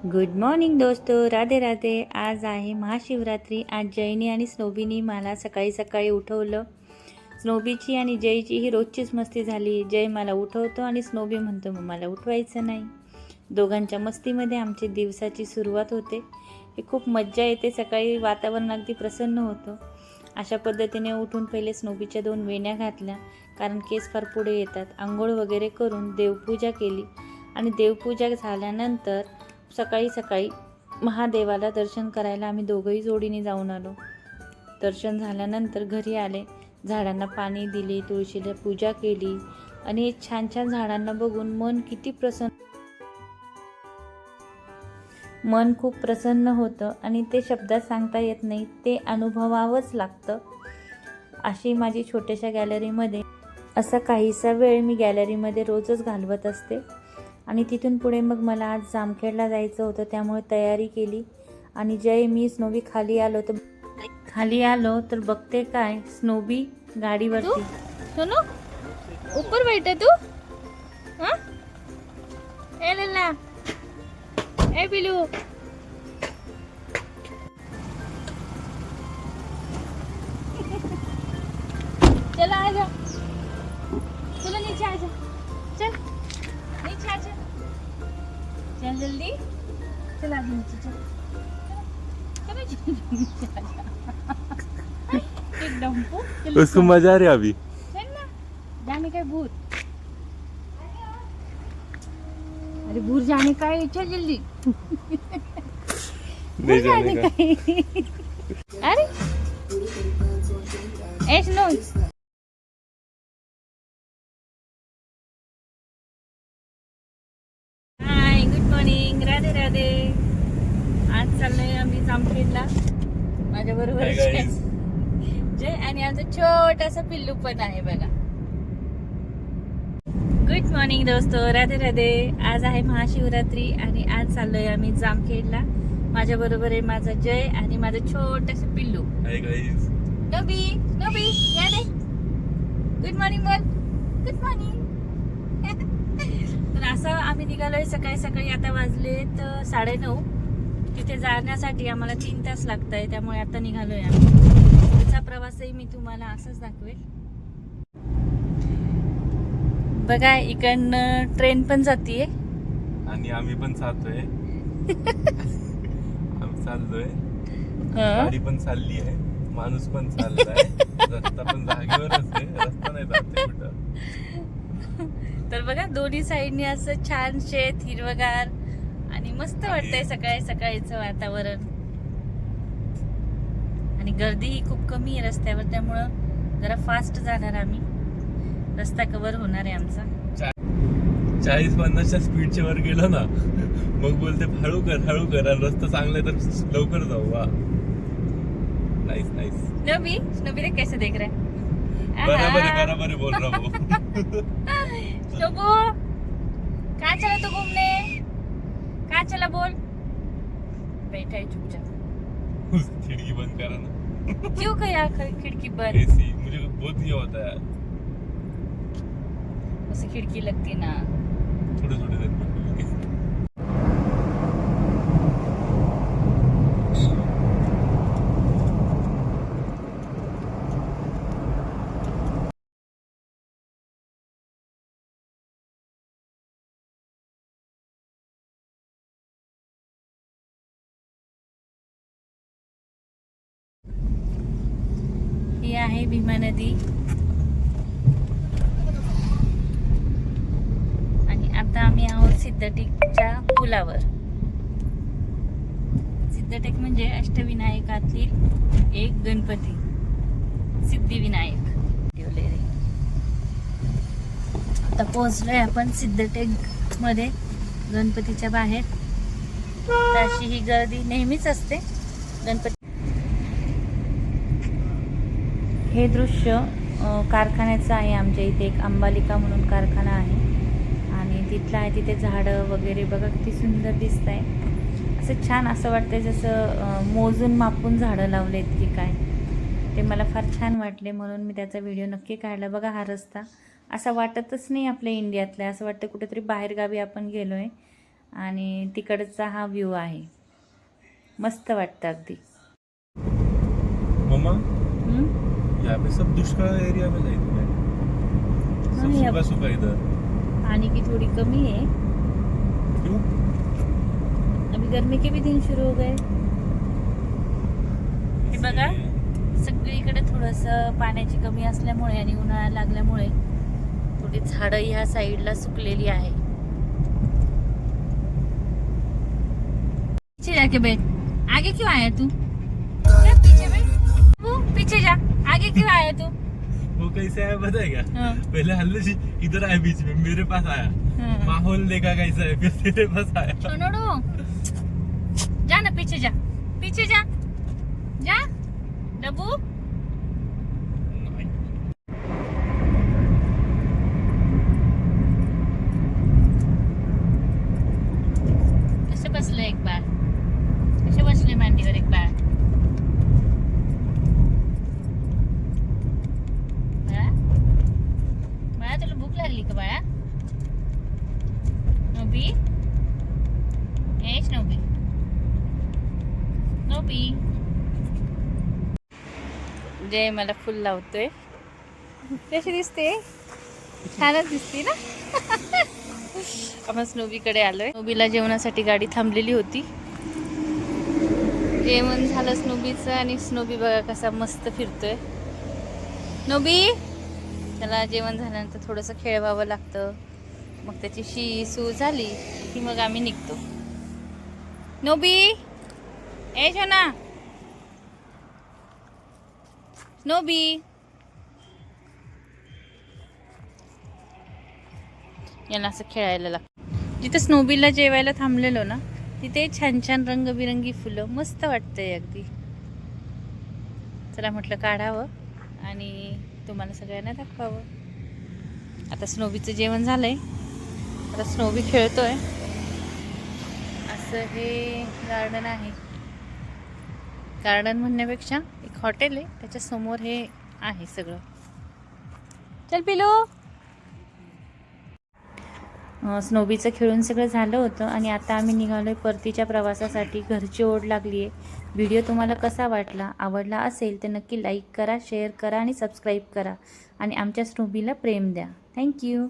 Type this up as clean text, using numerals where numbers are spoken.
Good morning दोस्तों, राधे राधे। आज आहे महाशिवरात्री। आज जयनी आणि स्नोबीनी मला सकाळी सकाळी उठवलं। स्नोबीची आणि जयची ही रोजचीच मस्ती झाली। जय मला उठवतो आणि स्नोबी म्हणतो मग मला उठवायचं नाही। दोघांच्या मस्तीमध्ये आमची दिवसाची सुरुवात होते। हे खूप मज्जा येते। सकाळी वातावरण अगदी प्रसन्न होतं। अशा पद्धतीने उठून पहिले स्नोबीच्या 2 वेण्या घातल्या, कारण केस फार पुढे येतात। आंघोळ वगैरे करून देवपूजा केली आणि देवपूजा झाल्यानंतर सकाळी सकाळी महादेवाला दर्शन करायला आम्ही दोघंही जोडीने जाऊन आलो। दर्शन झाल्यानंतर घरी आले, झाडांना पाणी दिले, तुळशीला पूजा केली आणि छान छान झाडांना बघून मन खूप प्रसन्न होतं आणि ते शब्दात सांगता येत नाही, ते अनुभवावंच लागतं। अशी माझी छोट्याशा गॅलरीमध्ये असा काहीसा वेळ मी गॅलरीमध्ये रोजच घालवत असते। आणि तिथून पुढे मग मला आज जामखेडला जायचं होतं, त्यामुळे तयारी केली। आणि जय मी स्नोबी खाली आलो तर बघते काय, स्नोबी गाडीवरती। सुनो ऊपर बैठे तू। हाँ ए लल्ला ए बिलू, चलो आजा, चलो नीचे आजा, चल नीचे आजा, चल जल्दी, चल आजा नीचे, चल चलो नीचे आजा। एक डंपू उसको मजा आ रहा है अभी। चल ना, जाने का भूत, अरे भूत जाने का है, चल जल्दी। नहीं जाने का। अरे ऐस नो, hi good morning, Radhe Radhe. आज चाललोय आम्ही जामखेडला। माझ्या बरोबर Hi guys. जय आणि आमचं छोटासा पिल्लू पण आहे बघा। गुड मॉर्निंग दोस्तों, राधे राधे। आज आहे महाशिवरात्री आणि आज चाललोय आम्ही जामखेडला। माझ्या बरोबर आहे माझा जय आणि माझं छोटंसं पिल्लू Hi guys. नबी। नबी या दे, गुड मॉर्निंग बोल, गुड मॉर्निंग। तर असं आम्ही निघालोय सकाळी सकाळी। आता वाजले तर 9:30। तिथे जाण्यासाठी आम्हाला 3 तास लागत आहे, त्यामुळे आता निघालोय आम्ही। पुढचा प्रवासही मी तुम्हाला असंच दाखवेल। बघा इकडनं ट्रेन पण जातीये आणि आम्ही पण चालतोय। आम्ही चाललोय, गाडी पण चालली आहे, माणूस पण चाललाय, रस्ता पण जागेवरच आहे, रस्ता नाही जाते कुठं। तर बघा दोन्ही साईडनी असं छान शेत, हिरवगार आणि मस्त वाटतंय सकाळी सकाळीचं वातावरण। आणि गर्दीही खूप कमी आहे रस्त्यावर, त्यामुळं जरा फास्ट जाणार आम्ही, रस्ता कव्हर होणार आहे आमचा। 40-50च्या स्पीडच्या वर गेलो ना, मग बोलते हळू कर आणि रस्ता चांगला आहे तर लवकर जाऊ। वा नाइस नाइस। नबी नबी देख कैसे देख रहा है। बराबर है बोल रहा हूँ। शोभू कहाँ चला तू घूमने, कहाँ चला बोल। बैठा है चुपचाप। खिड़की बंद करा ना। क्यों किया खिड़की बंद, एसी मुझे बहुत ये होता है, उसे खिड़की लगती ना। थोड़े देर में। ही आहे भीमा नदी आणि आता आम्ही आहोत सिद्धटेकच्या पुलावर। सिद्धटेक म्हणजे अष्टविनायकातील एक गणपती, सिद्धिविनायक। आता पोहोचलोय आपण सिद्धटेक मध्ये, गणपतीच्या बाहेर। तशी ही गर्दी नेहमीच असते गणपती। हे दृश्य कारखान्याचं आहे। आमच्या इथे एक अंबालिका म्हणून कारखाना आहे आणि तिथलं आहे। तिथे झाडं वगैरे बघा किती सुंदर दिसत आहे। असं छान असं वाटतंय जसं मोजून मापून झाडं लावलेत की काय, ते मला फार छान वाटले, म्हणून मी त्याचा व्हिडिओ नक्की काढला। बघा हा रस्ता असा वाटतच नाही आपल्या इंडियातला, असं वाटतं कुठेतरी बाहेरगावी आपण गेलोय। आणि तिकडचा हा व्ह्यू आहे. मस्त वाटतं अगदी. मम्मा हम्म? यहाँ पे सब दुष्काळ एरिया में नहीं है, सब हाँ, सूखा सूखा इधर. पानी की थोड़ी कमी है. क्यों? अभी गर्मी के भी दिन शुरू हो गए. हे बघा सगळीकडे थोडंसं पाण्याची कमी असल्यामुळे आणि उन्हाळा लागल्यामुळे थोडी झाडं ह्या साईडला सुकलेली आहे. पीछे जाके बैठ. आगे क्यों आया तू? जा पीछे बैठ. तू पीछे जा. आगे क्यों आया तू? वो कैसे आया पता है क्या? हाँ. पहले हल्लू जी इधर आया बीच में, मेरे पास आया, हाँ. माहौल देखा कैसा है, फिर तेरे पास आया. सोनोडो जा ना पीछे जा. पीछे जा. जा डबू. कसे बसले एक बार. कसे बसले मांडीवर एक बार. बाळा बाळा तुला भूक लागली का बाळा? नोबी नोबी नोबी. जय मला फुल लावतोय. कशी दिसते? छानच दिसते ना. आपण स्नोबीकडे आलोय. स्नोबीला जेवणासाठी गाडी थांबलेली होती. जेवण झालं स्नोबीचं आणि स्नोबी बघा कसा मस्त फिरतोय. नोबी त्याला जेवण झाल्यानंतर थोडंसं खेळवावं लागतं. मग त्याची शी सू झाली की मग आम्ही निघतो. नोबी ए ना स्नोबी. यांना असं खेळायला लागतं. जिथं स्नोबीला जेवायला थांबलेलो ना तिथे छान छान रंगबिरंगी फुलं मस्त वाटतंय अगदी. चला म्हटलं काढावं आणि तुम्हाला सगळ्यांना दाखवावं. आता स्नोबीचं जेवण झालंय. आता स्नोबी खेळतोय. असं हे गार्डन आहे. गार्डन म्हणण्यापेक्षा एक हॉटेल आहे, त्याच्या समोर हे आहे सगळं. चल पिलू. स्नोबीचं खेळून सगळं झालं होतं आणि आता आम्ही निघालोय परतीच्या प्रवासासाठी. घरची ओढ लागली आहे. व्हिडिओ तुम्हाला कसा वाटला? आवडला असेल तर नक्की लाईक करा, शेअर करा आणि सबस्क्राईब करा आणि आमच्या स्नोबीला प्रेम द्या. थँक्यू.